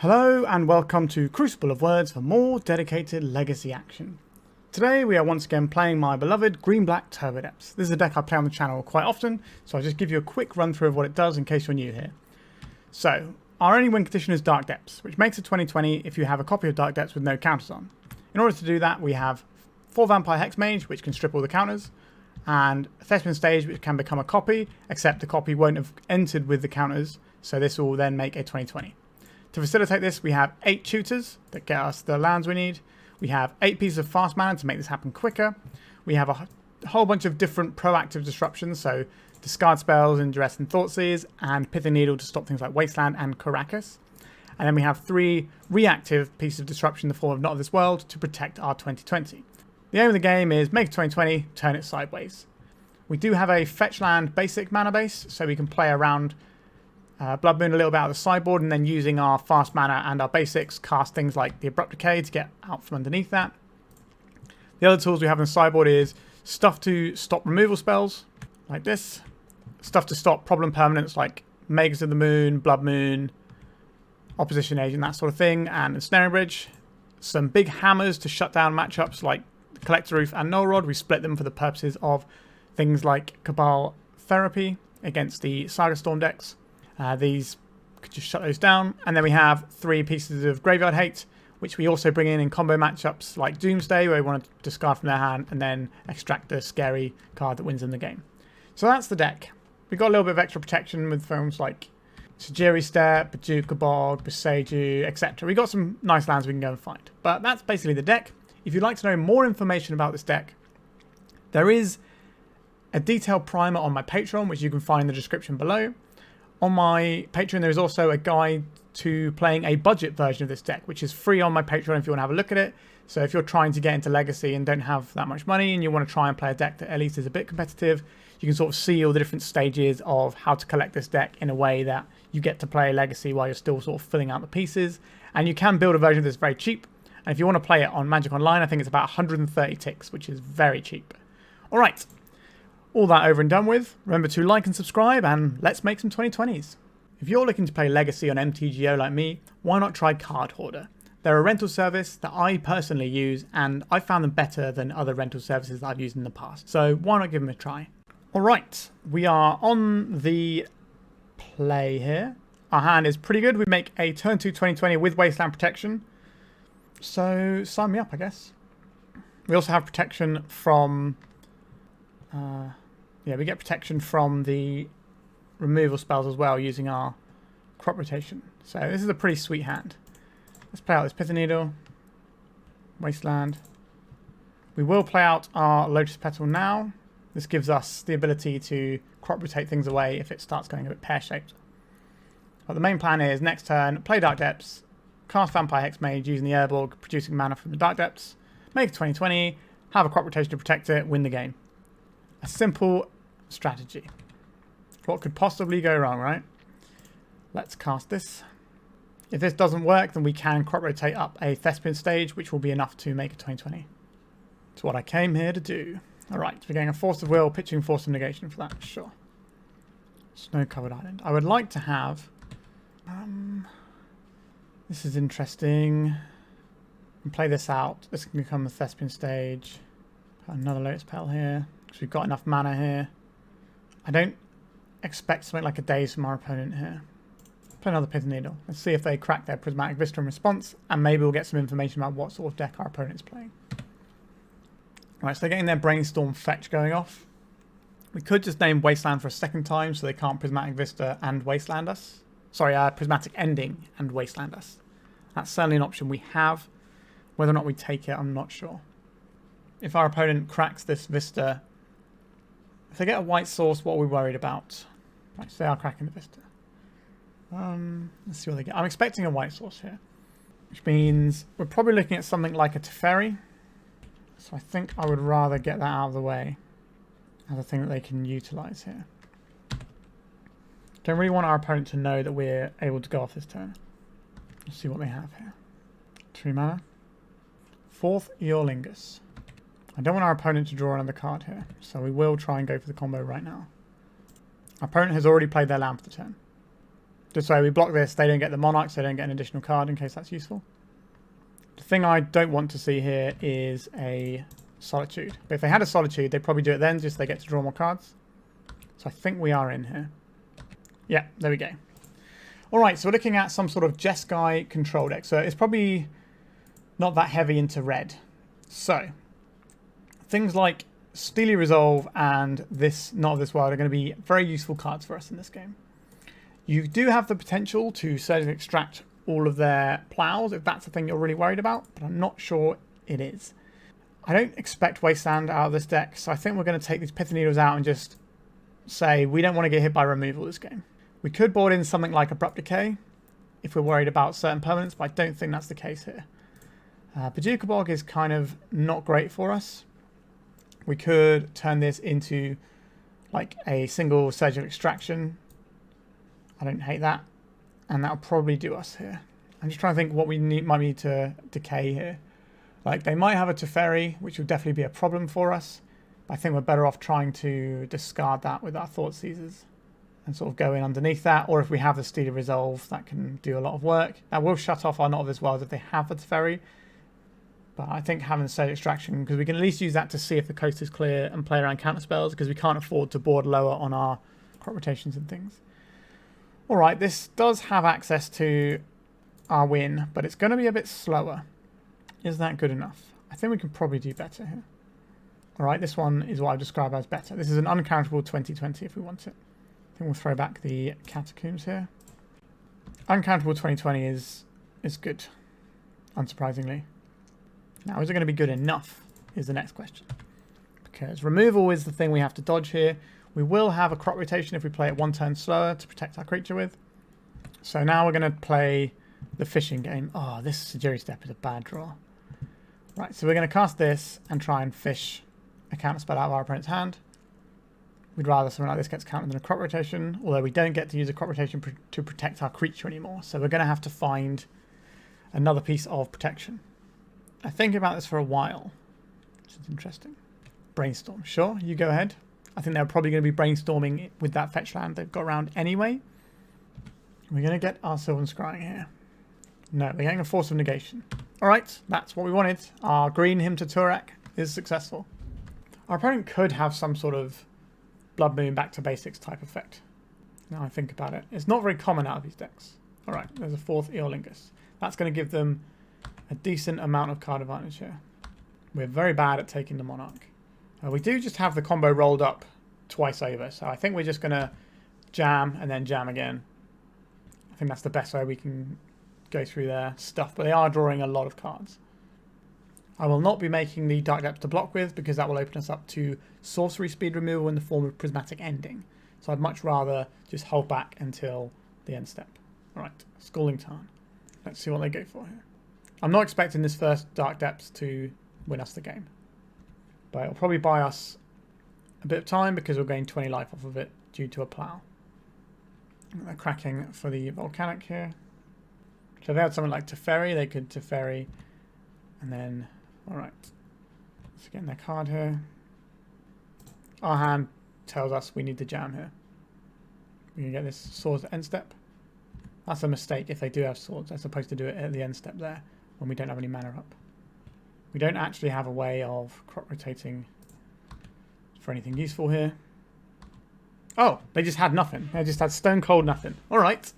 Hello and welcome to Crucible of Words for more dedicated legacy action. Today we are once again playing my beloved Green-Black Turbodepths. This is a deck I play on the channel quite often, so I'll just give you a quick run through of what it does in case you're new here. So, our only win condition is Dark Depths, which makes it 2020 if you have a copy of Dark Depths with no counters on. In order to do that, we have 4 Vampire Hexmage, which can strip all the counters, and Thespian Stage, which can become a copy, except the copy won't have entered with the counters, so this will then make a 2020. To facilitate this, we have 8 tutors that get us the lands we need. We have 8 pieces of fast mana to make this happen quicker. We have a whole bunch of different proactive disruptions, so discard spells in Duress and Thoughtseize, and Pithing Needle to stop things like Wasteland and Caracas. And then we have 3 reactive pieces of disruption in the form of Not of This World to protect our 2020. The aim of the game is make 2020, turn it sideways. We do have a fetch land basic mana base, so we can play around Blood Moon a little bit out of the sideboard, and then using our fast mana and our basics, cast things like the Abrupt Decay to get out from underneath that. The other tools we have in the sideboard is stuff to stop removal spells, like this. Stuff to stop problem permanents like Mages of the Moon, Blood Moon, Opposition Agent, that sort of thing, and Ensnaring Bridge. Some big hammers to shut down matchups like Collector Ouphe and Null Rod. We split them for the purposes of things like Cabal Therapy against the Saga Storm decks. These could just shut those down. And then we have 3 pieces of Graveyard Hate, which we also bring in combo matchups like Doomsday, where we want to discard from their hand and then extract the scary card that wins them the game. So that's the deck. We've got a little bit of extra protection with films like Sejiri Steppe, Bojuka Bog, Boseiju, etc. We've got some nice lands we can go and find. But that's basically the deck. If you'd like to know more information about this deck, there is a detailed primer on my Patreon, which you can find in the description below. On my Patreon, there is also a guide to playing a budget version of this deck, which is free on my Patreon if you want to have a look at it. So if you're trying to get into Legacy and don't have that much money and you want to try and play a deck that at least is a bit competitive, you can sort of see all the different stages of how to collect this deck in a way that you get to play Legacy while you're still sort of filling out the pieces. And you can build a version that's very cheap. And if you want to play it on Magic Online, I think it's about 130 ticks, which is very cheap. All right. All that over and done with, remember to like and subscribe, and let's make some 2020s. If you're looking to play Legacy on MTGO like me, why not try Card Hoarder? They're a rental service that I personally use, and I found them better than other rental services that I've used in the past. So why not give them a try? Alright, we are on the play here. Our hand is pretty good. We make a turn 2 2020 with Wasteland Protection. So sign me up, I guess. We also have protection from... yeah, we get protection from the removal spells as well using our crop rotation. So this is a pretty sweet hand. Let's play out this Pithing Needle. Wasteland. We will play out our Lotus Petal now. This gives us the ability to crop rotate things away if it starts going a bit pear-shaped. But the main plan is next turn, play Dark Depths, cast Vampire Hexmage using the Urborg, producing mana from the Dark Depths, make a 2020, have a crop rotation to protect it, win the game. A simple strategy. What could possibly go wrong, right? Let's cast this. If this doesn't work, then we can crop rotate up a Thespian Stage, which will be enough to make a 2020. It's what I came here to do. Alright, we're getting a Force of Will, pitching Force of Negation for that, sure. Snow-covered island. I would like to have... this is interesting. And play this out. This can become the Thespian Stage. Got another Lotus Petal here. Because we've got enough mana here. I don't expect something like a Daze from our opponent here. Play another Pithing Needle. Let's see if they crack their Prismatic Vista in response, and maybe we'll get some information about what sort of deck our opponent's playing. Right, so they're getting their Brainstorm Fetch going off. We could just name Wasteland for a second time so they can't Prismatic Vista and Wasteland us. Sorry, Prismatic Ending and Wasteland us. That's certainly an option we have. Whether or not we take it, I'm not sure. If our opponent cracks this Vista... If they get a white source, what are we worried about? Right, so they are cracking the Vista. Let's see what they get. I'm expecting a white source here. Which means we're probably looking at something like a Teferi. So I think I would rather get that out of the way as a thing that they can utilise here. Don't really want our opponent to know that we're able to go off this turn. Let's see what they have here. 2 mana. 4th Eorlingus. I don't want our opponent to draw another card here, so we will try and go for the combo right now. Our opponent has already played their land for the turn. Just so we block this, they don't get the Monarchs, they don't get an additional card in case that's useful. The thing I don't want to see here is a Solitude. But if they had a Solitude, they'd probably do it then, just so they get to draw more cards. So I think we are in here. Yeah, there we go. Alright, so we're looking at some sort of Jeskai control deck. So it's probably not that heavy into red. So, things like Steely Resolve and this Not of This World are going to be very useful cards for us in this game. You do have the potential to surgically extract all of their plows if that's the thing you're really worried about, but I'm not sure it is. I don't expect Wasteland out of this deck, so I think we're going to take these Pithing Needles out and just say we don't want to get hit by removal this game. We could board in something like Abrupt Decay if we're worried about certain permanents, but I don't think that's the case here. Bojuka Bog is kind of not great for us. We could turn this into like a single surgical extraction. I don't hate that. And that'll probably do us here. I'm just trying to think what we might need to decay here. Like they might have a Teferi, which will definitely be a problem for us. But I think we're better off trying to discard that with our Thoughtseizes and sort of go in underneath that. Or if we have the Steely Resolve, that can do a lot of work. That will shut off our Not of This World if they have a Teferi. But I think having Surge Extraction, because we can at least use that to see if the coast is clear and play around counter spells, because we can't afford to board lower on our crop rotations and things. Alright, this does have access to our win, but it's going to be a bit slower. Is that good enough? I think we can probably do better here. Alright, this one is what I describe as better. This is an uncounterable 2020 if we want it. I think we'll throw back the Catacombs here. Uncountable 2020 is good, unsurprisingly. Now, is it going to be good enough is the next question. Because removal is the thing we have to dodge here. We will have a crop rotation if we play it one turn slower to protect our creature with. So now we're going to play the fishing game. Oh, this Sejiri Steppe is a bad draw. Right, so we're going to cast this and try and fish a counter spell out of our opponent's hand. We'd rather something like this gets countered than a crop rotation, although we don't get to use a crop rotation to protect our creature anymore. So we're going to have to find another piece of protection. I think about this for a while, which is interesting. Brainstorm. Sure, you go ahead. I think they're probably going to be brainstorming with that fetch land they've got around anyway. We're going to get our Sylvan Scrying here. No, we're getting a Force of Negation. Alright, that's what we wanted. Our green him to Turak is successful. Our opponent could have some sort of Blood Moon back to basics type effect. Now I think about it. It's not very common out of these decks. Alright, there's a fourth Eorlingus. That's going to give them a decent amount of card advantage here. We're very bad at taking the Monarch. We do just have the combo rolled up twice over, so I think we're just going to jam and then jam again. I think that's the best way we can go through their stuff, but they are drawing a lot of cards. I will not be making the Dark Depths to block with, because that will open us up to sorcery speed removal in the form of Prismatic Ending. So I'd much rather just hold back until the end step. Alright, Scalding Tarn. Let's see what they go for here. I'm not expecting this first Dark Depths to win us the game. But it'll probably buy us a bit of time because we'll gain 20 life off of it due to a plow. They're cracking for the Volcanic here. So if they had something like Teferi, they could Teferi. And then, alright. Let's get in their card here. Our hand tells us we need to jam here. We can get this swords at end step. That's a mistake if they do have swords. They're supposed to do it at the end step there when we don't have any mana up. We don't actually have a way of crop rotating for anything useful here. Oh, they just had nothing. They just had stone cold nothing. Alright,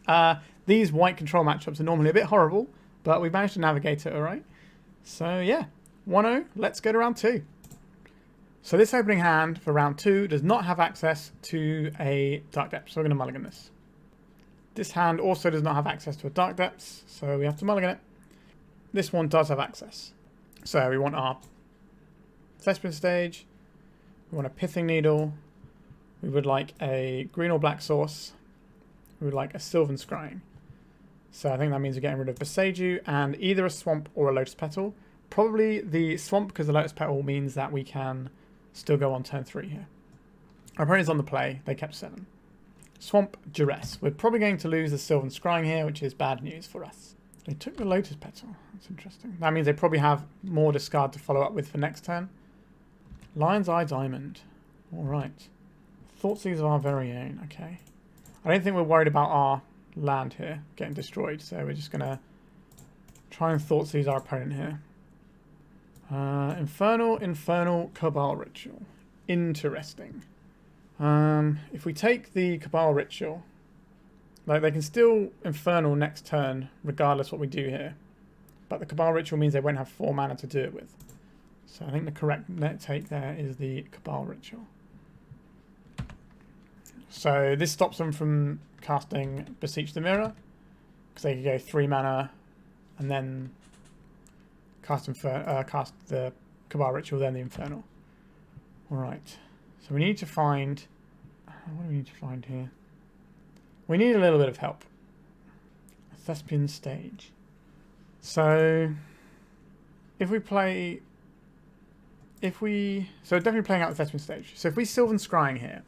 these white control matchups are normally a bit horrible, but we've managed to navigate it alright. So yeah, 1-0, let's go to round 2. So this opening hand for round 2 does not have access to a Dark Depths, so we're going to mulligan this. This hand also does not have access to a Dark Depths, so we have to mulligan it. This one does have access. So we want our Thespian stage, we want a Pithing Needle, we would like a green or black source, we would like a Sylvan Scrying. So I think that means we're getting rid of Boseiju and either a Swamp or a Lotus Petal. Probably the Swamp, because the Lotus Petal means that we can still go on turn 3 here. Our opponent's on the play, they kept 7. Swamp, Duress. We're probably going to lose the Sylvan Scrying here, which is bad news for us. They took the Lotus Petal. That's interesting. That means they probably have more discard to follow up with for next turn. Lion's Eye Diamond. Alright. Thoughtseize of our very own. Okay. I don't think we're worried about our land here getting destroyed. So we're just going to try and Thoughtseize our opponent here. Infernal Cabal Ritual. Interesting. If we take the Cabal Ritual, like they can still Infernal next turn regardless what we do here. But the Cabal Ritual means they won't have 4 mana to do it with. So I think the correct take there is the Cabal Ritual. So this stops them from casting Beseech the Mirror, because they could go 3 mana and then cast the Cabal Ritual, then the Infernal. Alright, so we need to find... What do we need to find here? We need a little bit of help. A Thespian stage. So, if we play... So definitely playing out the Thespian stage. So if we Sylvan Scrying here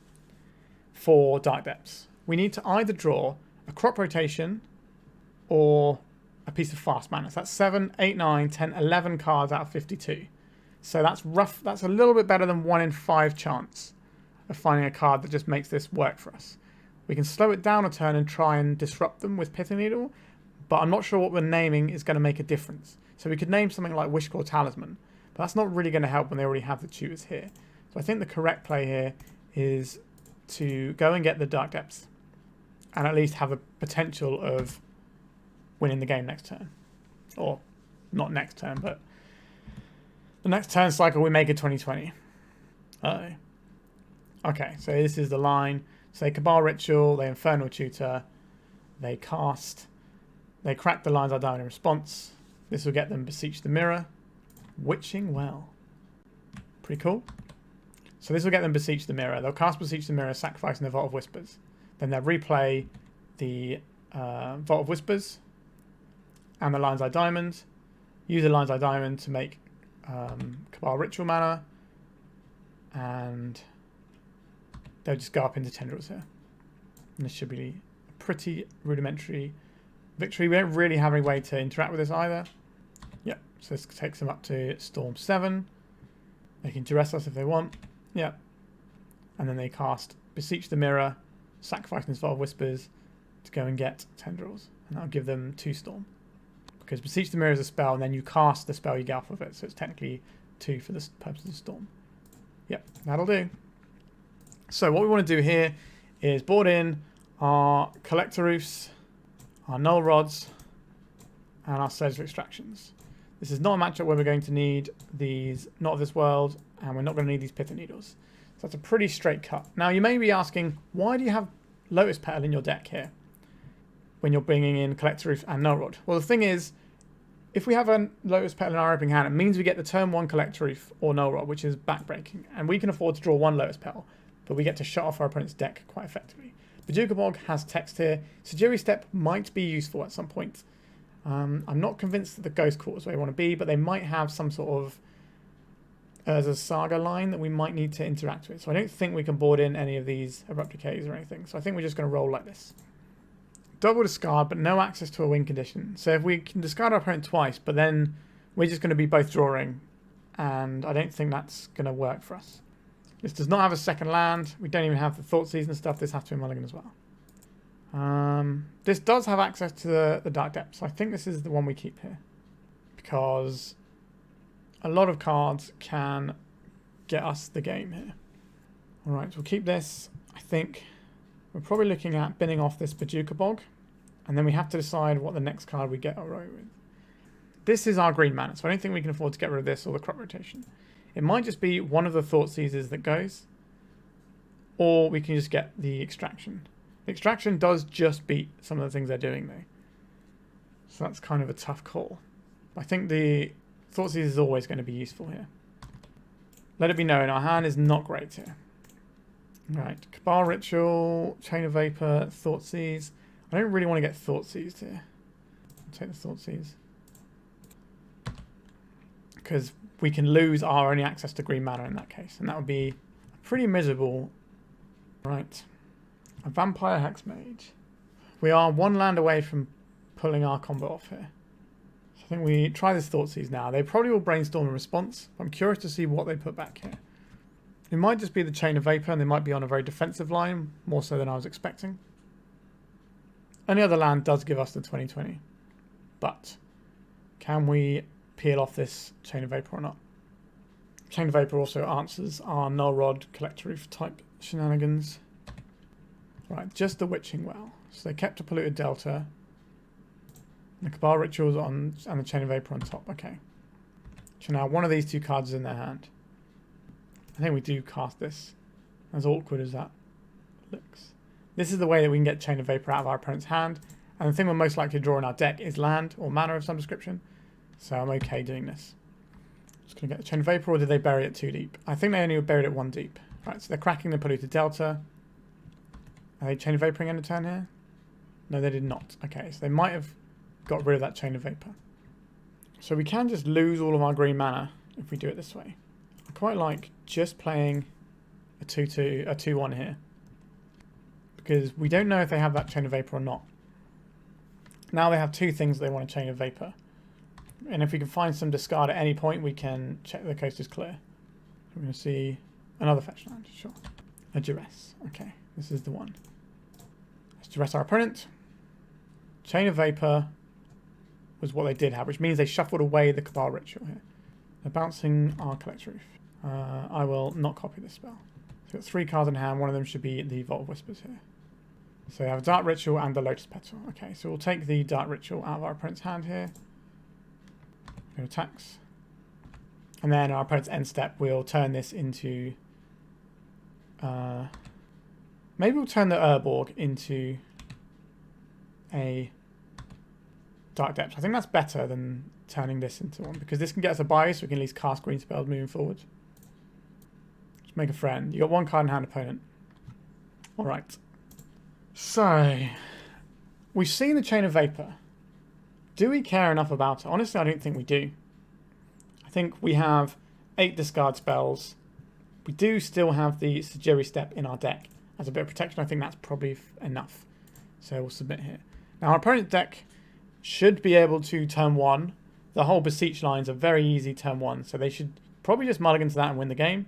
for Dark Depths, we need to either draw a crop rotation or a piece of fast mana. So that's 7, 8, 9, 10, 11 cards out of 52. So that's rough. That's a little bit better than 1 in 5 chance of finding a card that just makes this work for us. We can slow it down a turn and try and disrupt them with Pithing Needle, but I'm not sure what we're naming is going to make a difference. So we could name something like Wishclaw Talisman, but that's not really going to help when they already have the tutors here. So I think the correct play here is to go and get the Dark Depths and at least have a potential of winning the game next turn. Or not next turn, but the next turn cycle we make it 2020. Uh-oh. Okay, so this is the line. So they Cabal Ritual, they Infernal Tutor, they cast, they crack the Lines Are Down in response. This will get them Beseech the Mirror. Witching Well. Pretty cool. So this will get them Beseech the Mirror. They'll cast Beseech the Mirror, sacrificing the Vault of Whispers. Then they'll replay the Vault of Whispers and the Lines Eye Diamond. Use the Lines Eye Diamond to make Cabal Ritual mana. And they'll just go up into Tendrils here. And this should be a pretty rudimentary victory. We don't really have any way to interact with this either. Yep, so this takes them up to Storm 7. They can Duress us if they want. Yep. And then they cast Beseech the Mirror, sacrificing this Vault of Whispers to go and get Tendrils. And that'll give them 2 Storm. Because Beseech the Mirror is a spell, and then you cast the spell you get off of it. So it's technically 2 for the purpose of the Storm. Yep, that'll do. So what we want to do here is board in our Collector Ouphes, our Null Rods, and our Surgical Extractions. This is not a matchup where we're going to need these Not of This World, and we're not going to need these Pithing Needles. So that's a pretty straight cut. Now you may be asking, why do you have Lotus Petal in your deck here when you're bringing in Collector Ouphe and Null Rod? Well, the thing is, if we have a Lotus Petal in our opening hand, it means we get the turn 1 Collector Ouphe or Null Rod, which is backbreaking, and we can afford to draw 1 Lotus Petal, but we get to shut off our opponent's deck quite effectively. Bojuka Bog has text here. Sejiri Steppe might be useful at some point. I'm not convinced that the Ghost Court is where we want to be, but they might have some sort of as a saga line that we might need to interact with. So I don't think we can board in any of these Abrupt Decays or anything. So I think we're just going to roll like this. Double discard, but no access to a win condition. So if we can discard our opponent twice, but then we're just going to be both drawing, and I don't think that's going to work for us. This does not have a second land. We don't even have the Thoughtseize and stuff. This has to be mulligan as well. This does have access to the Dark Depths. So I think this is the one we keep here, because a lot of cards can get us the game here. Alright, so we'll keep this. I think we're probably looking at binning off this Bojuka Bog, and then we have to decide what the next card we get away with. This is our green mana, so I don't think we can afford to get rid of this or the crop rotation. It might just be one of the Thoughtseizes that goes, or we can just get the extraction. The extraction does just beat some of the things they're doing though, so that's kind of a tough call. I think the Thoughtseize is always going to be useful here. Let it be known, our hand is not great here. Right, Cabal Ritual, Chain of Vapor, Thoughtseize. I don't really want to get Thoughtseized here. I'll take the Thoughtseized, because we can lose our only access to green mana in that case, and that would be pretty miserable. Right, a Vampire Hexmage. We are 1 land away from pulling our combo off here. So I think we try this Thoughtseize now. They probably will brainstorm a response. I'm curious to see what they put back here. It might just be the Chain of Vapor, and they might be on a very defensive line, more so than I was expecting. Any other land does give us the 20/20. But can we peel off this Chain of Vapor or not? Chain of Vapor also answers our Null Rod, Collector Ouphe type shenanigans. Right, just the Witching Well. So they kept a Polluted Delta. The Cabal Rituals on and the Chain of Vapor on top. Okay. So now one of these two cards is in their hand. I think we do cast this. As awkward as that looks. This is the way that we can get Chain of Vapor out of our opponent's hand. And the thing we're most likely to draw in our deck is land or mana of some description. So I'm okay doing this. Just going to get the Chain of Vapor, or did they bury it too deep? I think they only buried it 1 deep. Right, so they're cracking the Polluted Delta. Are they Chain of Vaporing end of turn here? No, they did not. Okay, so they might have got rid of that Chain of Vapor. So we can just lose all of our green mana if we do it this way. I quite like just playing a 2/2, a 2/1 here. Because we don't know if they have that Chain of Vapor or not. Now they have 2 things they want to Chain of Vapor. And if we can find some discard at any point, we can check the coast is clear. We're going to see another fetch land, sure. A Duress. Okay, this is the one. Let's Duress our opponent. Chain of Vapor was what they did have, which means they shuffled away the Cabal Ritual here. They're bouncing our Collector Ouphe. I will not copy this spell. So we've got 3 cards in hand. One of them should be the Vault of Whispers here. So we have a Dark Ritual and the Lotus Petal. Okay, so we'll take the Dark Ritual out of our opponent's hand here. Go attacks. And then our opponent's end step, we'll turn this into... maybe we'll turn the Urborg into a Dark Depths. I think that's better than turning this into one, because this can get us a Bayou, so we can at least cast green spells moving forward. Just make a friend. You got 1 card in hand, opponent. Alright. So, we've seen the Chain of Vapor. Do we care enough about it? Honestly, I don't think we do. I think we have 8 discard spells. We do still have the Sejiri Steppe in our deck. As a bit of protection, I think that's probably enough. So we'll submit here. Now, our opponent's deck should be able to turn 1. The whole Beseech lines are very easy turn 1, so they should probably just mulligan to that and win the game.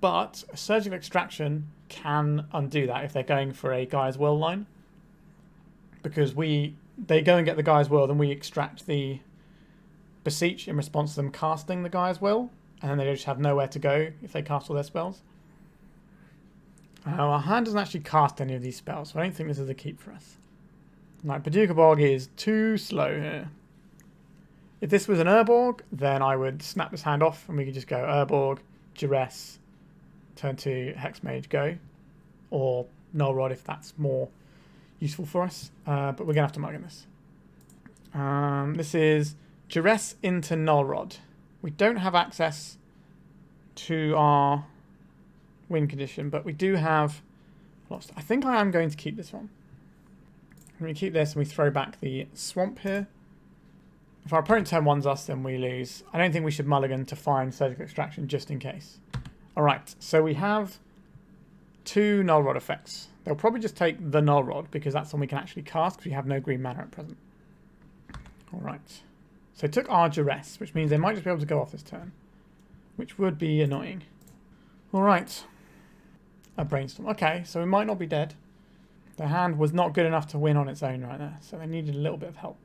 But a Surgical Extraction can undo that if they're going for a Gaia's Will line. Because they go and get the Gaia's Will, then we extract the Beseech in response to them casting the Gaia's Will, and then they just have nowhere to go if they cast all their spells. Our hand doesn't actually cast any of these spells, so I don't think this is a keep for us. Like, Bojuka Bog is too slow here. If this was an Urborg, then I would snap this hand off and we could just go Urborg, Duress, turn to Hexmage, go. Or Null Rod if that's more useful for us. But we're going to have to mulligan this. This is Duress into Null Rod. We don't have access to our win condition, but we do have lost. I think I am going to keep this one. We keep this and we throw back the swamp here. If our opponent turn 1s us, then we lose. I don't think we should mulligan to find Surgical Extraction just in case. Alright, so we have 2 Null Rod effects. They'll probably just take the Null Rod because that's the one we can actually cast because we have no green mana at present. Alright. So it took our Duress, which means they might just be able to go off this turn, which would be annoying. Alright. A Brainstorm. Okay, so we might not be dead. Their hand was not good enough to win on its own right there, so they needed a little bit of help.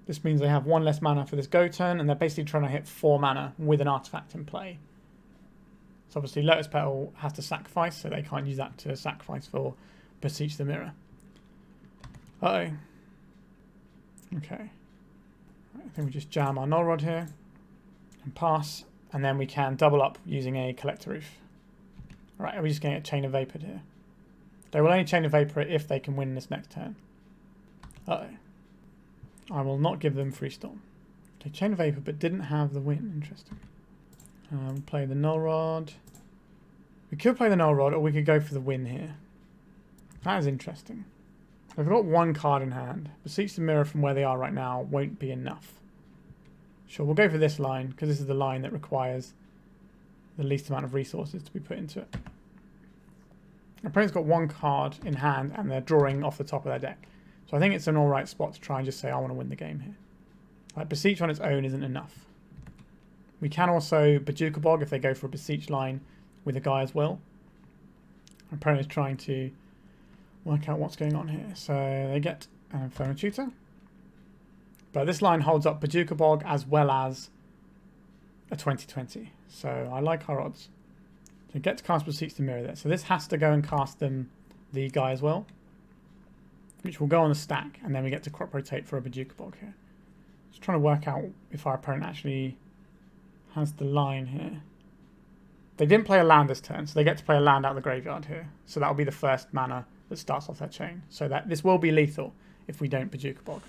This means they have 1 less mana for this go turn, and they're basically trying to hit 4 mana with an artifact in play. So obviously Lotus Petal has to sacrifice, so they can't use that to sacrifice for Beseech the Mirror. Uh-oh. Okay. I think we just jam our Null Rod here and pass, and then we can double up using a Collector Ouphe. Alright, are we just going to get Chain of Vapored here? They will only Chain of Vapor it if they can win this next turn. Uh-oh. I will not give them Free Storm. Okay, Chain of Vapor, but didn't have the win. Interesting. Play the Null Rod. We could play the Null Rod, or we could go for the win here. That is interesting. They've got 1 card in hand. Beseech the Mirror from where they are right now won't be enough. Sure, we'll go for this line, because this is the line that requires the least amount of resources to be put into it. Our opponent's got 1 card in hand, and they're drawing off the top of their deck. So I think it's an alright spot to try and just say, I want to win the game here. Like, Beseech on its own isn't enough. We can also Bojuka Bog if they go for a Beseech line with a Gaia's Will. Our opponent is trying to work out what's going on here. So they get and Inferno Tutor. But this line holds up Bojuka Bog as well as a 20/20. So I like our odds. So get to cast Beseech to mirror this. So this has to go and cast them the guy as well, which will go on the stack, and then we get to crop rotate for a Bojuka Bog here. Just trying to work out if our opponent actually has the line here. They didn't play a land this turn, so they get to play a land out of the graveyard here. So that'll be the first mana that starts off their chain. So that this will be lethal if we don't Bojuka Bog.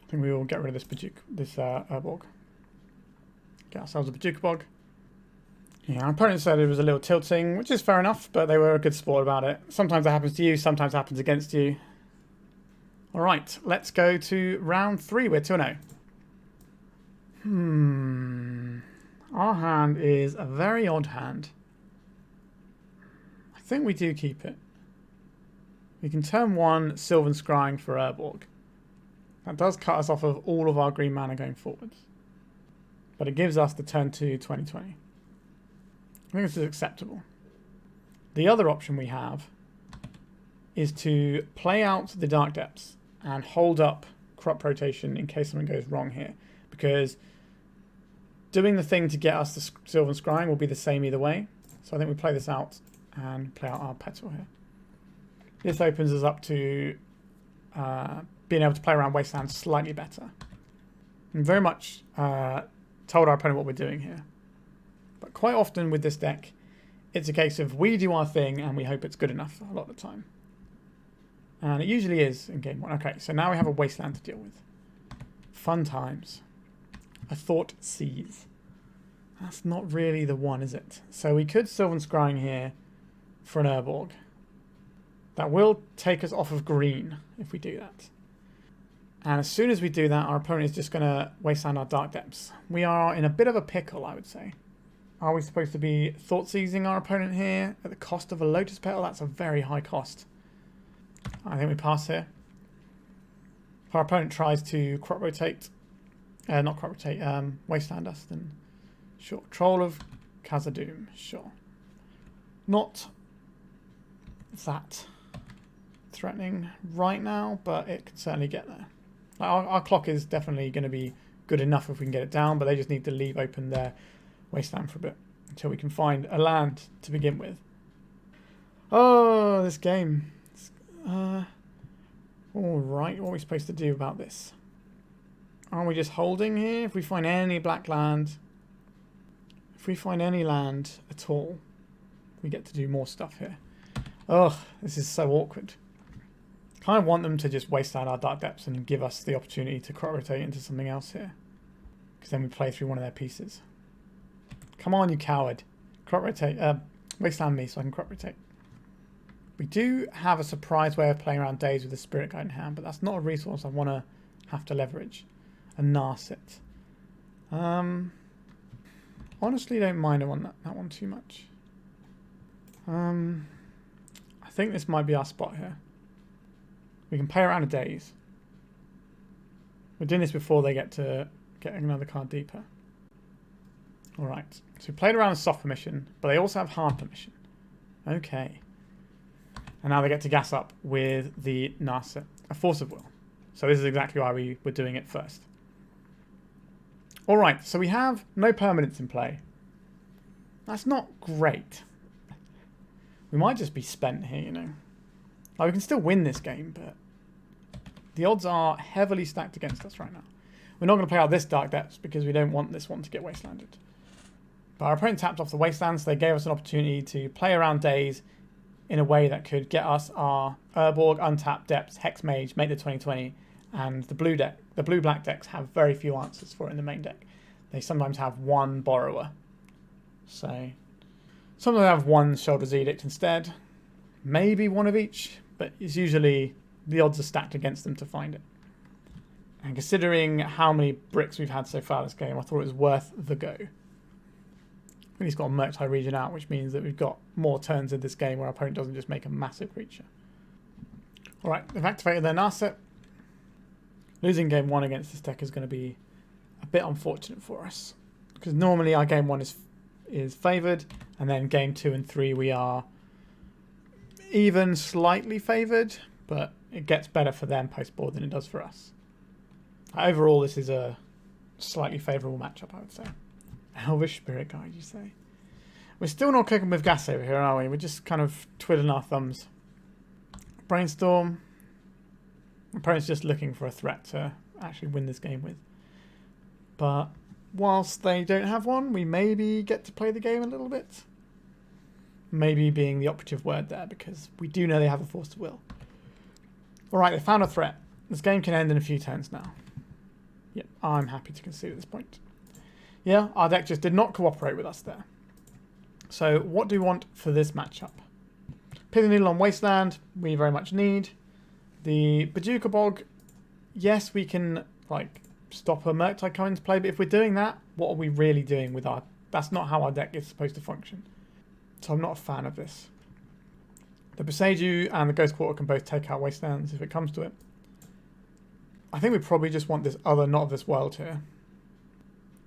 I think we will get rid of this Urborg. Get ourselves a Bojuka Bog. Yeah, our opponent said it was a little tilting, which is fair enough, but they were a good sport about it. Sometimes it happens to you, sometimes it happens against you. Alright, let's go to round 3. We're 2-0. Our hand is a very odd hand. I think we do keep it. We can turn 1 Sylvan Scrying for Urborg. That does cut us off of all of our green mana going forwards. But it gives us the turn 2 20/20. I think this is acceptable. The other option we have is to play out the Dark Depths and hold up crop rotation in case something goes wrong here. Because doing the thing to get us the Sylvan Scrying will be the same either way. So I think we play this out and play out our Petal here. This opens us up to being able to play around Wasteland slightly better. And very much told our opponent what we're doing here. But quite often with this deck, it's a case of we do our thing and we hope it's good enough a lot of the time. And it usually is in game 1. Okay, so now we have a Wasteland to deal with. Fun times. A Thoughtseize. That's not really the one, is it? So we could Sylvan Scrying here for an Urborg. That will take us off of green if we do that. And as soon as we do that, our opponent is just going to Wasteland our Dark Depths. We are in a bit of a pickle, I would say. Are we supposed to be Thoughtseizing our opponent here at the cost of a Lotus Petal? That's a very high cost. I think we pass here. If our opponent tries to crop rotate, not crop rotate, Wasteland us, then sure. Troll of Khazad-dûm, sure. Not that threatening right now, but it could certainly get there. Our clock is definitely going to be good enough if we can get it down, but they just need to leave open their Wasteland for a bit until we can find a land to begin with. Oh, this game. Alright, what are we supposed to do about this? Are we just holding here? If we find any black land, if we find any land at all, we get to do more stuff here. Oh, this is so awkward. Kind of want them to just waste out our Dark Depths and give us the opportunity to crop rotate into something else here. Because then we play through one of their pieces. Come on, you coward. Crop rotate. Wasteland me so I can crop rotate. We do have a surprise way of playing around days with the Spirit Guide in hand, but that's not a resource I want to have to leverage. A Narset. Honestly, don't mind that one too much. I think this might be our spot here. We can play around a daze. We're doing this before they get to get another card deeper. Alright, so we played around a soft permission, but they also have hard permission. Okay. And now they get to gas up with the Narset, a Force of Will. So this is exactly why we were doing it first. Alright, so we have no permanents in play. That's not great. We might just be spent here, you know. Like, we can still win this game, but the odds are heavily stacked against us right now. We're not going to play out this Dark Depths because we don't want this one to get wastelanded. But our opponent tapped off the wasteland, so they gave us an opportunity to play around days in a way that could get us our Urborg, Untapped, Depths, Hexmage, make the 20/20, and the blue-black decks have very few answers for it in the main deck. They sometimes have one Borrower. So sometimes they have one Shoulder's Edict instead. Maybe one of each, but it's usually the odds are stacked against them to find it. And considering how many bricks we've had so far this game, I thought it was worth the go. He's got a Murktide region out, which means that we've got more turns in this game where our opponent doesn't just make a massive creature. Alright, they've activated their Narset. Losing game 1 against this deck is going to be a bit unfortunate for us. Because normally our game 1 is favoured, and then game 2 and 3 we are even slightly favoured, but it gets better for them post-board than it does for us. Overall, this is a slightly favourable matchup, I would say. Elvish Spirit Guide, you say? We're still not cooking with gas over here, are we? We're just kind of twiddling our thumbs. Brainstorm. Opponent's just looking for a threat to actually win this game with. But whilst they don't have one, we maybe get to play the game a little bit. Maybe being the operative word there, because we do know they have a force of will. Alright, they found a threat. This game can end in a few turns now. Yep, I'm happy to concede at this point. Yeah, our deck just did not cooperate with us there. So what do we want for this matchup? Pithing Needle on Wasteland, we very much need. The Bojuka Bog, yes, we can like stop a Murktide coming into play, but if we're doing that, what are we really doing with our... That's not how our deck is supposed to function. So I'm not a fan of this. The Boseiju and the Ghost Quarter can both take out Wastelands if it comes to it. I think we probably just want this other Not of This World here.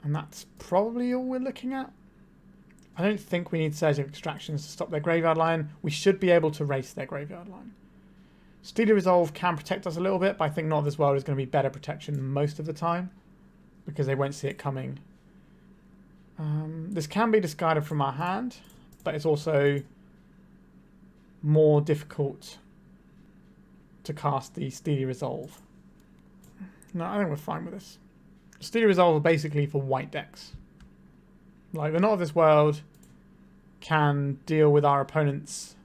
And that's probably all we're looking at. I don't think we need Surgical Extractions to stop their graveyard line. We should be able to race their graveyard line. Steely Resolve can protect us a little bit, but I think Not of This World is going to be better protection most of the time, because they won't see it coming. This can be discarded from our hand, but it's also more difficult to cast the Steely Resolve. No, I think we're fine with this. Steely Resolve are basically for white decks. Like, the Not of This World can deal with our opponent's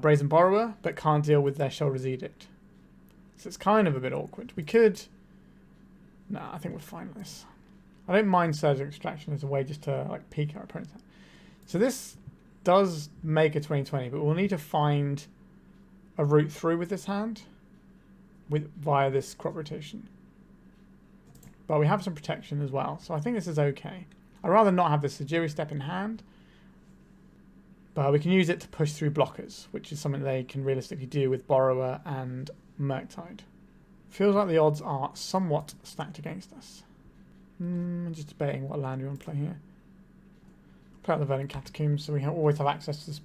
Brazen Borrower, but can't deal with their Shoulder's Edict. So it's kind of a bit awkward. We could... Nah, I think we're fine with this. I don't mind Surgical Extraction as a way just to like peek our opponent's hand. So this does make a 20-20, but we'll need to find a route through with this hand via this crop rotation. But we have some protection as well, so I think this is okay. I'd rather not have the Sejiri Steppe in hand, but we can use it to push through blockers, which is something they can realistically do with Borrower and Murktide. Feels like the odds are somewhat stacked against us. I'm just debating what land we want to play here. Play out the Verdant Catacombs, so we always have access to this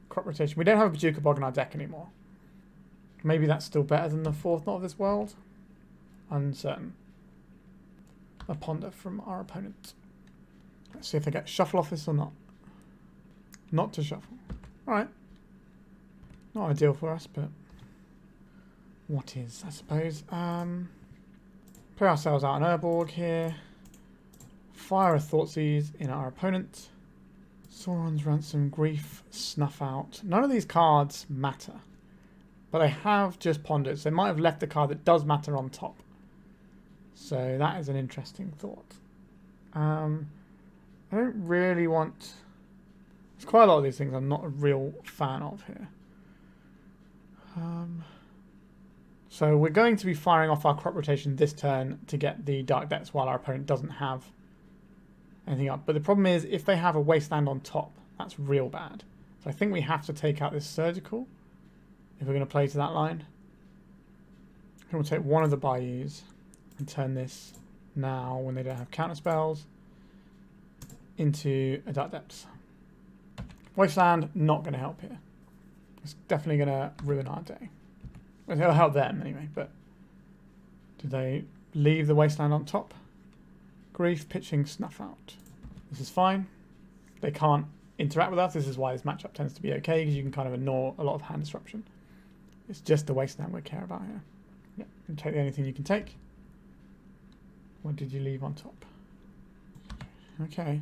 crop rotation. We don't have a Bojuka Bog in our deck anymore. Maybe that's still better than the fourth Not of This World. Uncertain. A ponder from our opponent. Let's see if they get shuffle off this or not. Not to shuffle. Alright. Not ideal for us, but what is, I suppose. Play ourselves out an Urborg here. Fire a Thoughtseize in our opponent. Sauron's Ransom, Grief, Snuff Out. None of these cards matter. But they have just pondered. So they might have left the card that does matter on top. So that is an interesting thought. I don't really want... There's quite a lot of these things I'm not a real fan of here. So we're going to be firing off our crop rotation this turn to get the Dark Depths while our opponent doesn't have anything up. But the problem is, if they have a Wasteland on top, that's real bad. So I think we have to take out this Surgical if we're going to play to that line. I'm going to take one of the Bayous and turn this now, when they don't have counter spells, into a Dark Depths. Wasteland, not going to help here. It's definitely going to ruin our day. Well, it'll help them anyway, but do they leave the Wasteland on top? Grief, pitching, Snuff Out. This is fine. They can't interact with us. This is why this matchup tends to be okay, because you can kind of ignore a lot of hand disruption. It's just the Wasteland we care about here. Yep, and take the only thing you can take. What did you leave on top? Okay.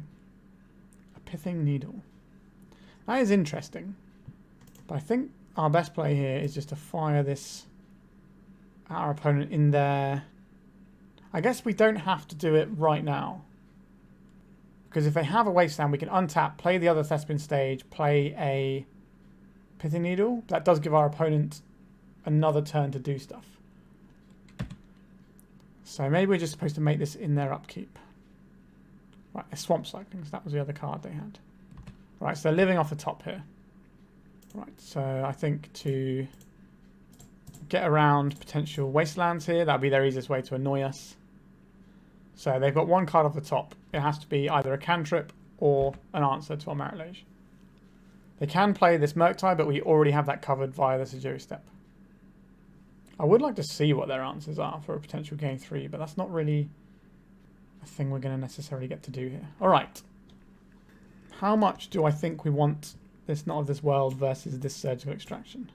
A Pithing Needle. That is interesting. But I think our best play here is just to fire this at our opponent in there. I guess we don't have to do it right now. Because if they have a Wasteland, we can untap, play the other Thespian stage, play a Pithing Needle. That does give our opponent another turn to do stuff. So maybe we're just supposed to make this in their upkeep. Right, a Swamp Cycling, so that was the other card they had. Right, so they're living off the top here. Right, so I think to get around potential Wastelands here, that would be their easiest way to annoy us. So they've got one card off the top. It has to be either a cantrip or an answer to our Merit Lage. They can play this Murktide, but we already have that covered via the Sejiri Steppe. I would like to see what their answers are for a potential game 3, but that's not really a thing we're going to necessarily get to do here. Alright. How much do I think we want this Not of This World versus this Surgical Extraction?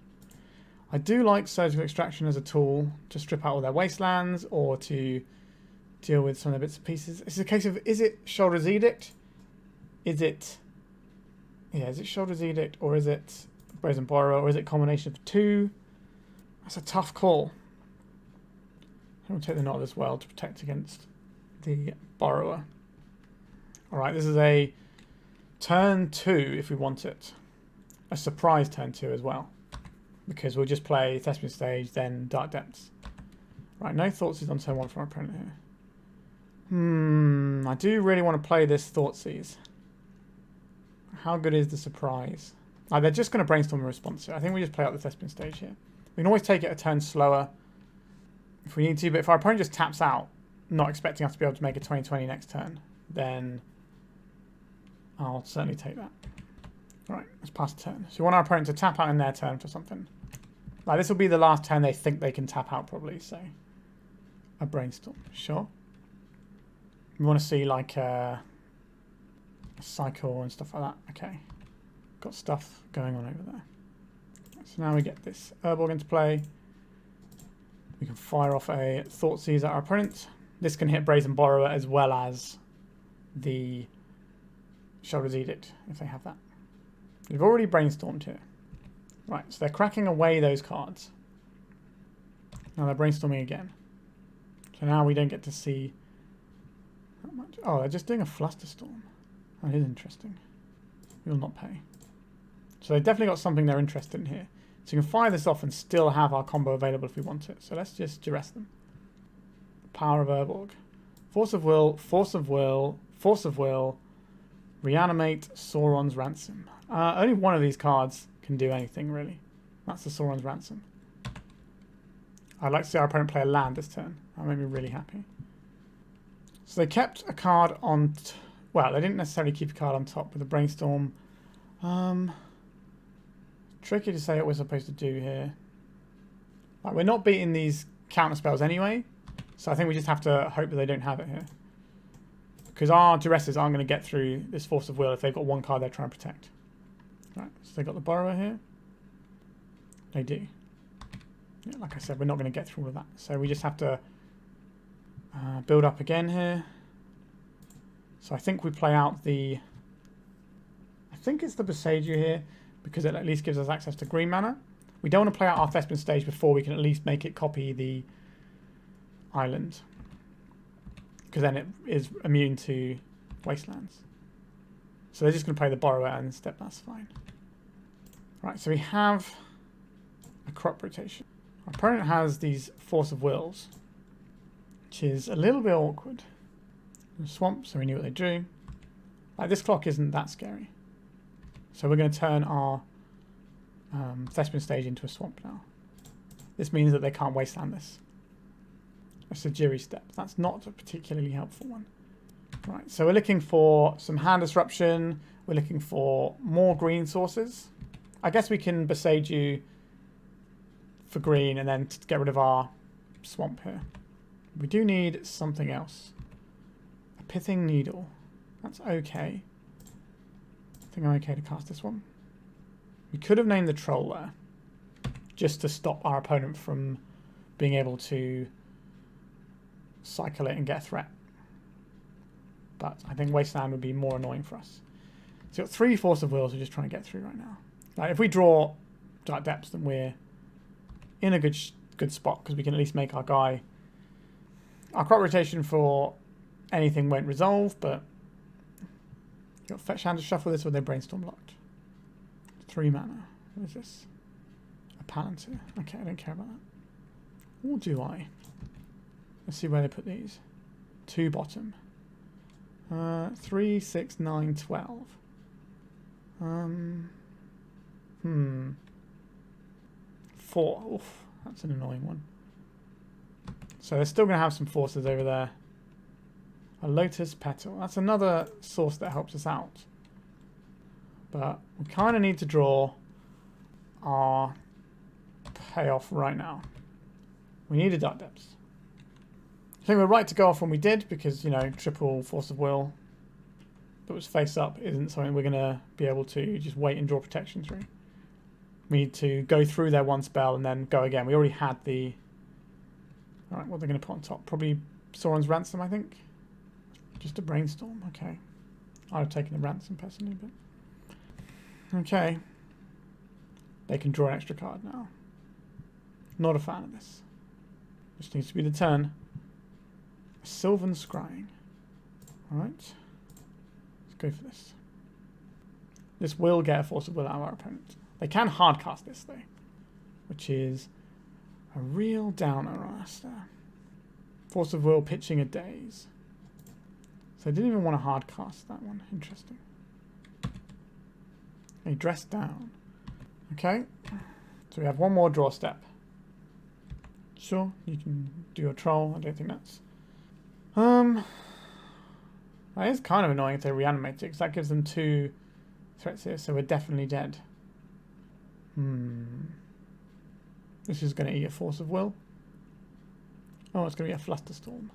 I do like Surgical Extraction as a tool to strip out all their wastelands or to deal with some of the bits and pieces. It's a case of, is it Shoulder's Edict? Is it Shoulder's Edict, or is it Brazen Borrower, or is it a combination of two? That's a tough call. I'm going to take the Not of This World to protect against the Borrower. Alright, this is a turn 2 if we want it. A surprise turn 2 as well, because we'll just play Thespian Stage, then Dark Depths. Right, no Thoughtseize on turn 1 from our opponent here. I do really want to play this Thoughtseize. How good is the surprise? They're just going to brainstorm a response here. I think we just play out the Thespian Stage here. We can always take it a turn slower if we need to, but if our opponent just taps out, not expecting us to be able to make a 20/20 next turn, then I'll certainly take that. Alright, let's pass the turn. So we want our opponent to tap out in their turn for something. Like, this will be the last turn they think they can tap out, probably, so a brainstorm, sure. We want to see like a cycle and stuff like that. Okay, got stuff going on over there. So now we get this Urborg into play. We can fire off a Thoughtseize at our opponent. This can hit Brazen Borrower as well as the Shoulder's Edict if they have that. We've already brainstormed here. Right, so they're cracking away those cards. Now they're brainstorming again. So now we don't get to see that much. Oh, they're just doing a Flusterstorm. That is interesting. We will not pay. So they've definitely got something they're interested in here. So you can fire this off and still have our combo available if we want it. So let's just duress them. Power of Urborg. Force of Will, Force of Will, Force of Will, Reanimate, Sauron's Ransom. Only one of these cards can do anything, really. That's the Sauron's Ransom. I'd like to see our opponent play a land this turn. That made me really happy. So they kept a card on... well, they didn't necessarily keep a card on top with the Brainstorm. Tricky to say what we're supposed to do here. Like, we're not beating these counter spells anyway, so I think we just have to hope that they don't have it here. Because our Duresses aren't going to get through this Force of Will if they've got one card they're trying to protect. Right, so they got the Borrower here. They do. Yeah, like I said, we're not going to get through all of that. So we just have to build up again here. So I think we play out the... I think it's the Boseiju here, because it at least gives us access to green mana. We don't want to play out our Thespian Stage before we can at least make it copy the island, because then it is immune to wastelands. So they're just going to play the Borrower and step. That's fine. Right, so we have a crop rotation. Our opponent has these Force of Wills, which is a little bit awkward. Swamp, so we knew what they drew. Like, this clock isn't that scary. So we're going to turn our Thespian Stage into a swamp now. This means that they can't wasteland this. A Sejiri Steppe. That's not a particularly helpful one. Right, so we're looking for some hand disruption. We're looking for more green sources. I guess we can Boseiju for green and then get rid of our swamp here. We do need something else. A Pithing Needle. That's okay. I think I'm okay to cast this one. We could have named the Troll there, just to stop our opponent from being able to cycle it and get a threat. But I think Wasteland would be more annoying for us. So we've got 3 Force of Wills we're just trying to get through right now. Like, if we draw Dark Depths, then we're in a good spot, because we can at least make our guy... Our crop rotation for anything won't resolve, but... You've got Fetch Hand to shuffle this with their Brainstorm locked. 3 mana. What is this? A Palantir. Okay, I don't care about that. Or do I? Let's see where they put these. 2 bottom. 3, 6, 9, 12. 4. Oof, that's an annoying one. So they're still going to have some forces over there. A Lotus Petal. That's another source that helps us out. But we kind of need to draw our payoff right now. We needed Dark Depths. I think we're right to go off when we did because, you know, triple Force of Will that was face up isn't something we're going to be able to just wait and draw protection through. We need to go through their one spell and then go again. We already had the... Alright, what are they going to put on top? Probably Sauron's Ransom, I think. Just a Brainstorm, okay. I'd have taken the Ransom personally, but... Okay. They can draw an extra card now. Not a fan of this. Just needs to be the turn. Sylvan Scrying. Alright. Let's go for this. This will get a Force of Will out of our opponent. They can hardcast this though, which is a real downer on us there. Force of Will pitching a Daze. So I didn't even want to hardcast that one. Interesting. A Dress Down. Okay. So we have one more draw step. Sure, you can do your troll. I don't think that's... That is kind of annoying if they reanimate it, because that gives them 2 threats here, so we're definitely dead. This is going to eat a Force of Will. Oh, it's going to be a Flusterstorm.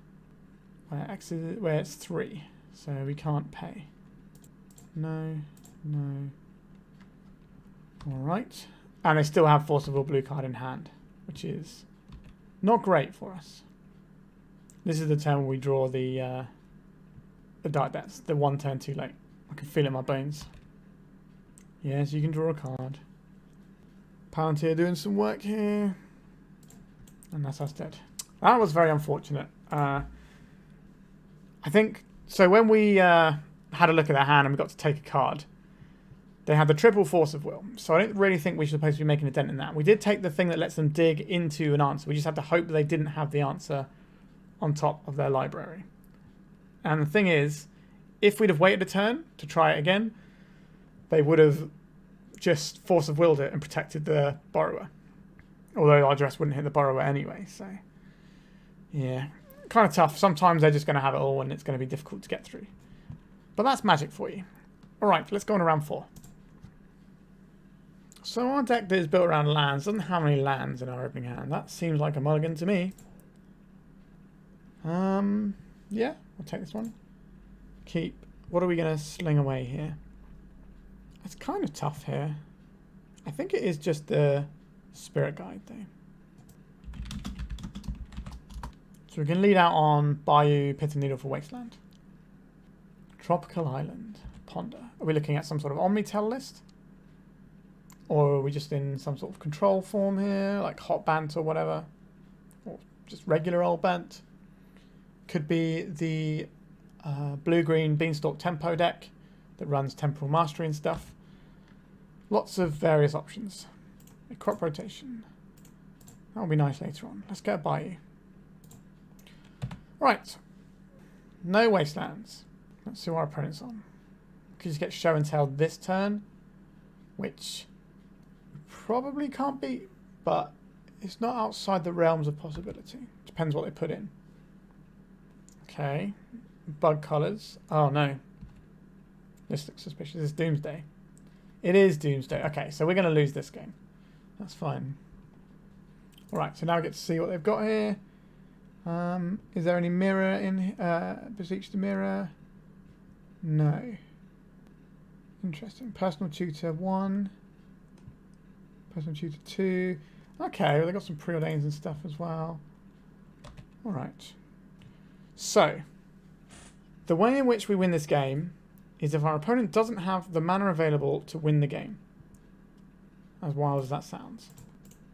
Where it's 3, so we can't pay. No, no. Alright. And they still have Force of Will blue card in hand, which is not great for us. This is the turn where we draw the Dark Depths, the one turn too late. I can feel it in my bones. Yes, you can draw a card. Palantir doing some work here. And that's us dead. That was very unfortunate. I think, so when we had a look at their hand and we got to take a card, they had the triple Force of Will. So I don't really think we're supposed to be making a dent in that. We did take the thing that lets them dig into an answer. We just had to hope that they didn't have the answer on top of their library. And the thing is, if we'd have waited a turn to try it again, they would have just Force of Willed it and protected the borrower. Although our dress wouldn't hit the borrower anyway, so... Yeah, kind of tough. Sometimes they're just going to have it all and it's going to be difficult to get through. But that's Magic for you. Alright, let's go on to round 4. So our deck that is built around lands doesn't have any lands in our opening hand. That seems like a mulligan to me. Yeah, I'll take this one. Keep. What are we going to sling away here? It's kind of tough here. I think it is just the Spirit Guide though. So we can lead out on Bayou, Pithing Needle for Wasteland. Tropical Island. Ponder. Are we looking at some sort of Omnitel list? Or are we just in some sort of control form here, like Hot Bant or whatever? Or just regular old Bant? Could be the blue-green Beanstalk Tempo deck that runs Temporal Mastery and stuff. Lots of various options. A crop rotation. That'll be nice later on. Let's get a Bayou. Right. No Wastelands. Let's see what our opponent's on. Could just get Show and Tell this turn, which probably can't beat, but it's not outside the realms of possibility. Depends what they put in. Okay. Bug colours. Oh no. This looks suspicious. This is Doomsday. It is Doomsday. Okay, so we're going to lose this game. That's fine. Alright, so now we get to see what they've got here. Is there any mirror in Beseech the Mirror? No. Interesting. Personal Tutor 1. Personal Tutor 2. Okay, well, they've got some preordains and stuff as well. Alright. So, the way in which we win this game is if our opponent doesn't have the mana available to win the game. As wild as that sounds.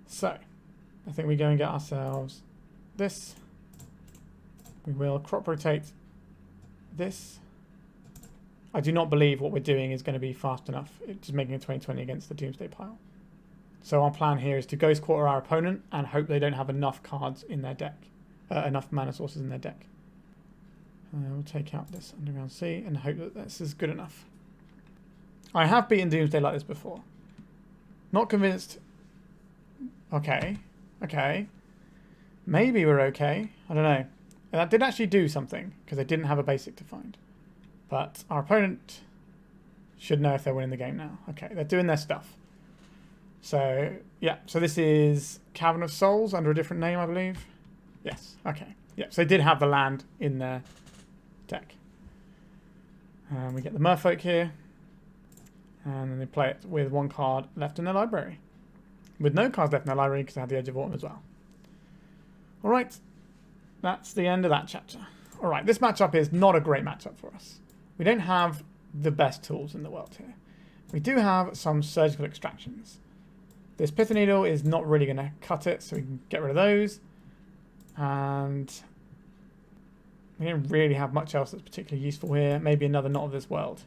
So, I think we go and get ourselves this. We will crop rotate this. I do not believe what we're doing is going to be fast enough. It's just making a 20-20 against the Doomsday pile. So our plan here is to Ghost Quarter our opponent and hope they don't have enough cards in their deck. Enough mana sources in their deck. We'll take out this Underground Sea and hope that this is good enough. I have beaten Doomsday like this before. Not convinced. Okay. Okay. Maybe we're okay. I don't know. And that did actually do something because they didn't have a basic to find. But our opponent should know if they're winning the game now. Okay, they're doing their stuff. So, yeah. So this is Cavern of Souls under a different name, I believe. Yes. Okay. Yeah. So they did have the land in their deck. And we get the Merfolk here. And then they play it with one card left in their library. With no cards left in their library because they had the Edge of Autumn as well. Alright. That's the end of that chapter. Alright, this matchup is not a great matchup for us. We don't have the best tools in the world here. We do have some surgical extractions. This Pithing Needle is not really going to cut it, so we can get rid of those. And we don't really have much else that's particularly useful here. Maybe another Not of This World.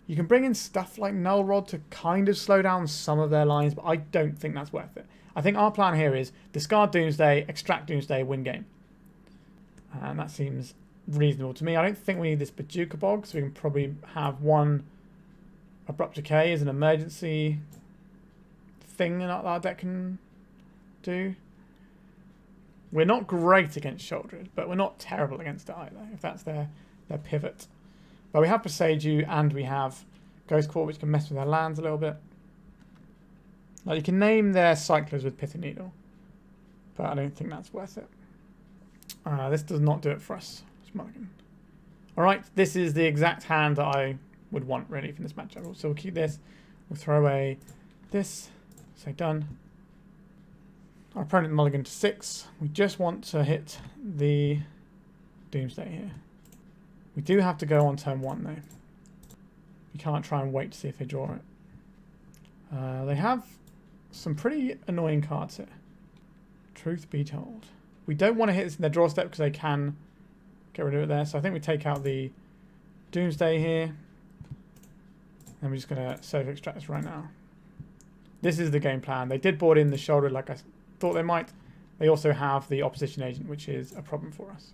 You can bring in stuff like Null Rod to kind of slow down some of their lines, but I don't think that's worth it. I think our plan here is discard Doomsday, extract Doomsday, win game. And that seems reasonable to me. I don't think we need this Bojuka Bog, so we can probably have one Abrupt Decay as an emergency thing that our deck can do. We're not great against Sheoldred, but we're not terrible against it either, if that's their pivot. But we have Boseiju and we have Ghost Court, which can mess with their lands a little bit. Like, you can name their cyclers with Pithing Needle, but I don't think that's worth it. This does not do it for us. Alright, this is the exact hand that I would want, really, from this matchup. So we'll keep this. We'll throw away this. Say done. Our opponent mulligan to 6. We just want to hit the Doomsday here. We do have to go on turn 1, though. We can't try and wait to see if they draw it. They have some pretty annoying cards here. Truth be told. We don't want to hit this in their draw step because they can get rid of it there. So I think we take out the Doomsday here. And we're just going to surgical extract this right now. This is the game plan. They did board in the Sheoldred like I thought they might. They also have the opposition agent, which is a problem for us.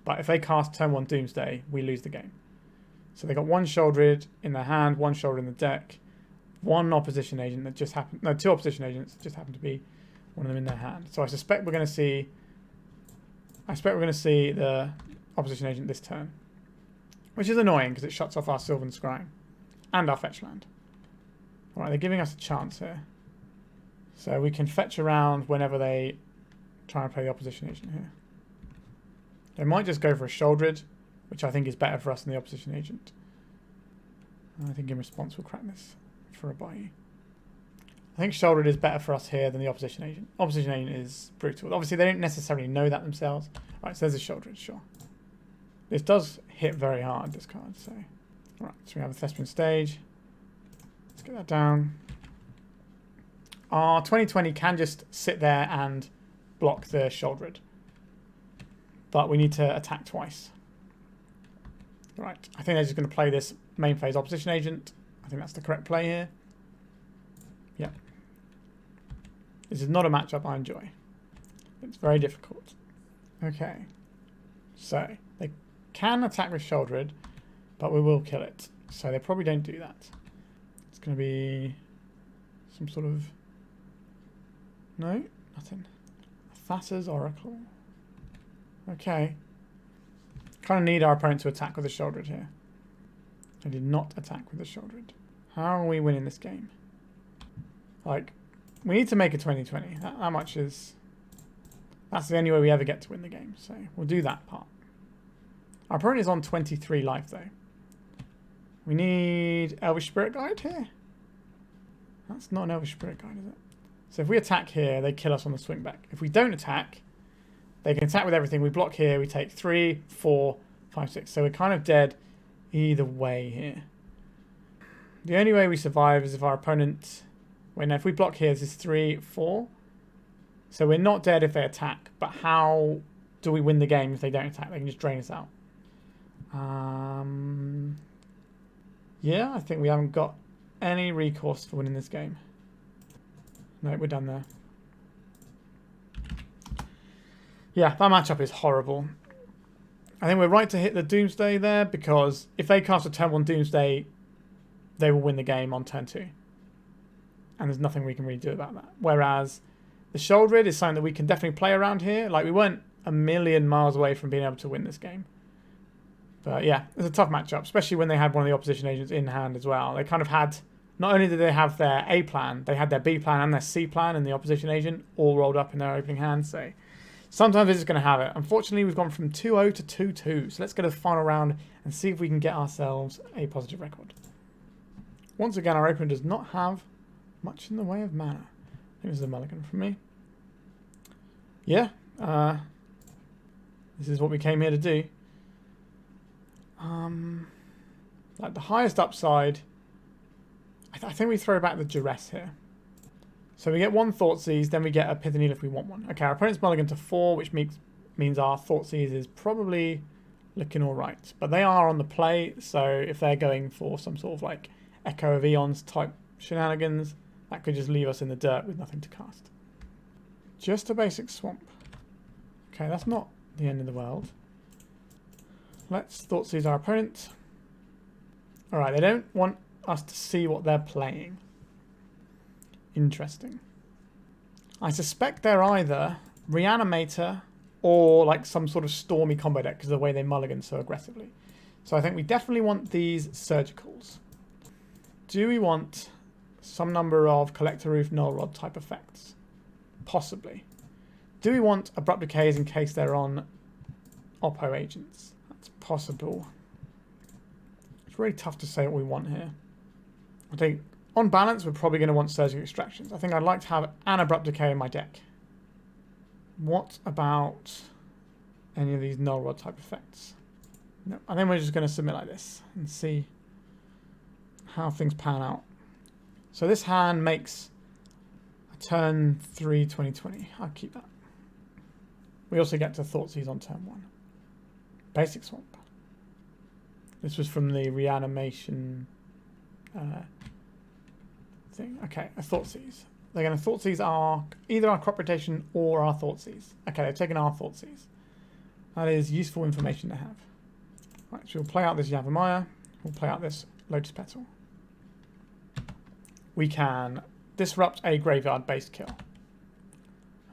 But if they cast turn 1 Doomsday, we lose the game. So they got one Sheoldred in their hand, one Sheoldred in the deck, one opposition agent that just happened... No, 2 opposition agents that just happened to be one of them in their hand. So I suspect we're going to see... the opposition agent this turn. Which is annoying because it shuts off our Sylvan Scrying. And our fetch land. Alright, they're giving us a chance here. So we can fetch around whenever they try and play the opposition agent here. They might just go for a Sheoldred, which I think is better for us than the opposition agent. I think in response we'll crack this for a Bayou. I think Sheoldred is better for us here than the opposition agent. Opposition agent is brutal. Obviously they don't necessarily know that themselves. Alright, so there's a Sheoldred, sure. This does hit very hard, this card, so... Alright, so we have a Thespian stage. Let's get that down. Our 2020 can just sit there and block the Sheoldred. But we need to attack twice. Right, I think they're just going to play this main phase opposition agent. I think that's the correct play here. Yep. This is not a matchup I enjoy. It's very difficult. Okay. So, they can attack with Sheoldred, but we will kill it. So they probably don't do that. It's going to be some sort of... No, nothing. Thassa's Oracle. Okay. Kind of need our opponent to attack with the Sheoldred here. They did not attack with the Sheoldred. How are we winning this game? Like, we need to make a 2020. That much is... That's the only way we ever get to win the game. So we'll do that part. Our opponent is on 23 life though. We need Elvish Spirit Guide here. That's not an Elvish Spirit Guide, is it? So if we attack here, they kill us on the swing back. If we don't attack, they can attack with everything. We block here, we take 3, 4, 5, 6. So we're kind of dead either way here. The only way we survive is if our opponent... Wait, no, if we block here, this is 3, 4. So we're not dead if they attack. But how do we win the game if they don't attack? They can just drain us out. Yeah, I think we haven't got any recourse for winning this game. No, we're done there. Yeah, that matchup is horrible. I think we're right to hit the Doomsday there because if they cast a turn 1 Doomsday, they will win the game on turn 2. And there's nothing we can really do about that. Whereas the Sheoldred is something that we can definitely play around here. Like, we weren't a million miles away from being able to win this game. But yeah, it's a tough matchup, especially when they had one of the opposition agents in hand as well. They kind of had not only did they have their A plan, they had their B plan and their C plan and the opposition agent all rolled up in their opening hand. So sometimes they're just going to have it. Unfortunately, we've gone from 2-0 to 2-2. So let's go to the final round and see if we can get ourselves a positive record. Once again, our opponent does not have much in the way of mana. I think this is a mulligan from me. Yeah, this is what we came here to do. Like the highest upside, I think we throw back the Duress here. So we get one Thoughtseize, then we get a Pithing Needle if we want one. Okay, our opponent's mulligan to 4, which means our Thoughtseize is probably looking alright. But they are on the play, so if they're going for some sort of like Echo of Eons type shenanigans, that could just leave us in the dirt with nothing to cast. Just a basic swamp. Okay, that's not the end of the world. Let's Thoughtseize our opponent. Alright, they don't want us to see what they're playing. Interesting. I suspect they're either Reanimator or like some sort of Stormy combo deck because of the way they mulligan so aggressively. So I think we definitely want these Surgicals. Do we want some number of Collector Ouphe, Null Rod type effects? Possibly. Do we want Abrupt Decays in case they're on Oppo agents? That's possible. It's really tough to say what we want here. I think on balance we're probably going to want Surgical Extractions. I think I'd like to have an Abrupt Decay in my deck. What about any of these Null Rod type effects? No, I think we're just going to submit like this and see how things pan out. So this hand makes a turn 3 2020. I'll keep that. We also get to Thoughtseize on turn 1. Basic swamp. This was from the reanimation thing. Okay, a Thoughtseize. They're going to Thoughtseize either our crop rotation or our Thoughtseize. Okay, they've taken our Thoughtseize. That is useful information to have. Right, so we'll play out this Yavimaya. We'll play out this Lotus Petal. We can disrupt a graveyard-based kill.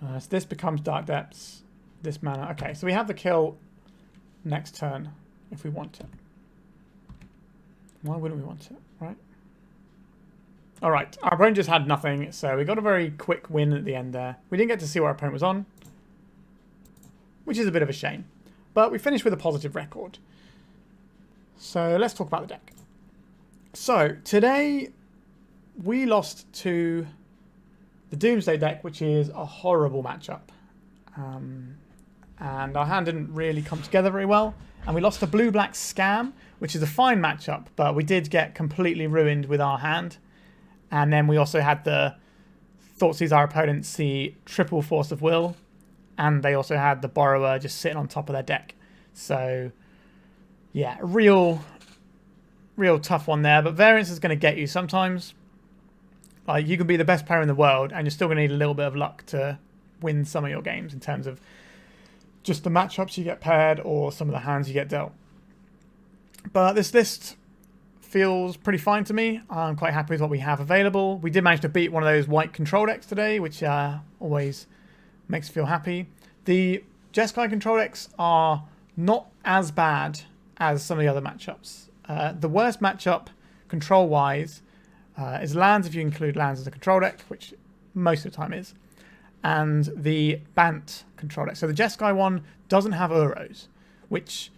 So this becomes Dark Depths. This mana. Okay, so we have the kill next turn if we want it. Why wouldn't we want it, right? Alright, our opponent just had nothing, so we got a very quick win at the end there. We didn't get to see what our opponent was on, which is a bit of a shame. But we finished with a positive record. So let's talk about the deck. So today we lost to the Doomsday deck, which is a horrible matchup. And our hand didn't really come together very well. And we lost to Blue-Black Scam, which is a fine matchup, but we did get completely ruined with our hand. And then we also had the Thoughtseize our opponent see triple Force of Will. And they also had the Borrower just sitting on top of their deck. So, yeah, real tough one there. But variance is going to get you sometimes. Like, you can be the best player in the world, and you're still going to need a little bit of luck to win some of your games in terms of just the matchups you get paired or some of the hands you get dealt. But this list feels pretty fine to me. I'm quite happy with what we have available. We did manage to beat one of those white control decks today, which always makes me feel happy. The Jeskai control decks are not as bad as some of the other matchups. The worst matchup control-wise is lands, if you include lands as a control deck, which most of the time is, and the Bant control deck. So the Jeskai one doesn't have Uros, which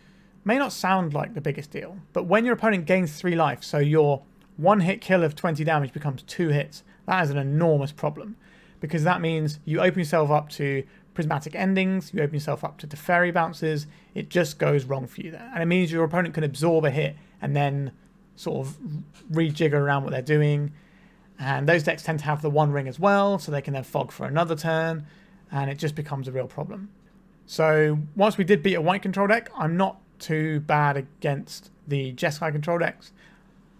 may not sound like the biggest deal, but when your opponent gains 3 life, so your 1-hit kill of 20 damage becomes 2 hits, that is an enormous problem, because that means you open yourself up to prismatic endings, you open yourself up to Teferi bounces, it just goes wrong for you there. And it means your opponent can absorb a hit and then sort of rejigger around what they're doing. And those decks tend to have the One Ring as well, so they can then fog for another turn, and it just becomes a real problem. So once we did beat a white control deck, I'm not too bad against the Jeskai control decks.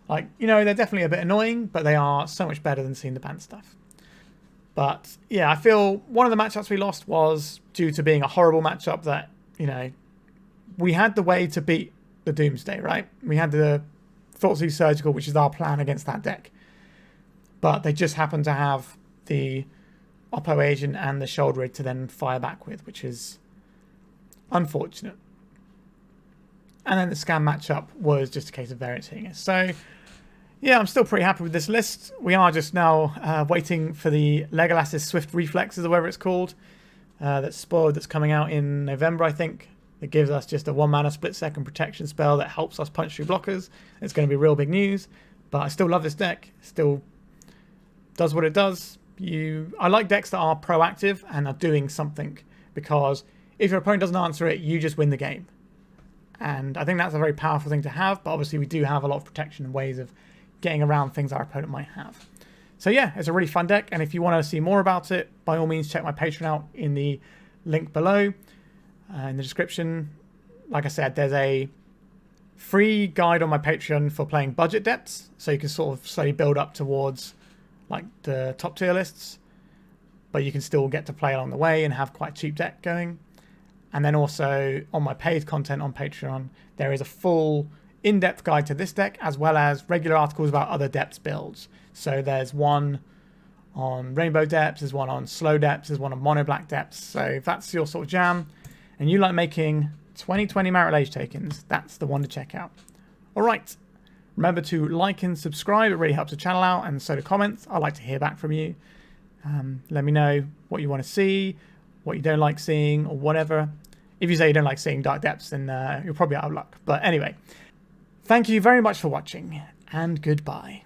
Like, you know, they're definitely a bit annoying, but they are so much better than seeing the Bant stuff. But yeah, I feel one of the matchups we lost was due to being a horrible matchup that, you know, we had the way to beat the Doomsday, right? We had the Thoughtseize Surgical, which is our plan against that deck. But they just happen to have the Oppo Agent and the Shoulder Rig to then fire back with, which is unfortunate. And then the Scam matchup was just a case of variance hitting us. So, yeah, I'm still pretty happy with this list. We are just now waiting for the Legolas's Swift Reflexes, or whatever it's called, that's spoiled, that's coming out in November, I think. It gives us just a 1-mana split-second protection spell that helps us punch through blockers. It's going to be real big news, but I still love this deck. It still does what it does. I like decks that are proactive and are doing something, because if your opponent doesn't answer it, you just win the game. And I think that's a very powerful thing to have, but obviously we do have a lot of protection and ways of getting around things our opponent might have. So yeah, it's a really fun deck, and if you want to see more about it, by all means check my Patreon out in the link below. In the description. Like I said, there's a free guide on my Patreon for playing budget depths, so you can sort of slowly build up towards like the top tier lists, but you can still get to play along the way and have quite a cheap deck going. And then also on my paid content on Patreon, there is a full in-depth guide to this deck, as well as regular articles about other depths builds. So there's one on rainbow depths, there's one on slow depths, there's one on mono black depths. So if that's your sort of jam, and you like making 2020 Marit Lage tokens, that's the one to check out. Alright, remember to like and subscribe, it really helps the channel out, and so do comments. I'd like to hear back from you. Let me know what you want to see, what you don't like seeing, or whatever. If you say you don't like seeing Dark Depths, then you're probably out of luck. But anyway, thank you very much for watching, and goodbye.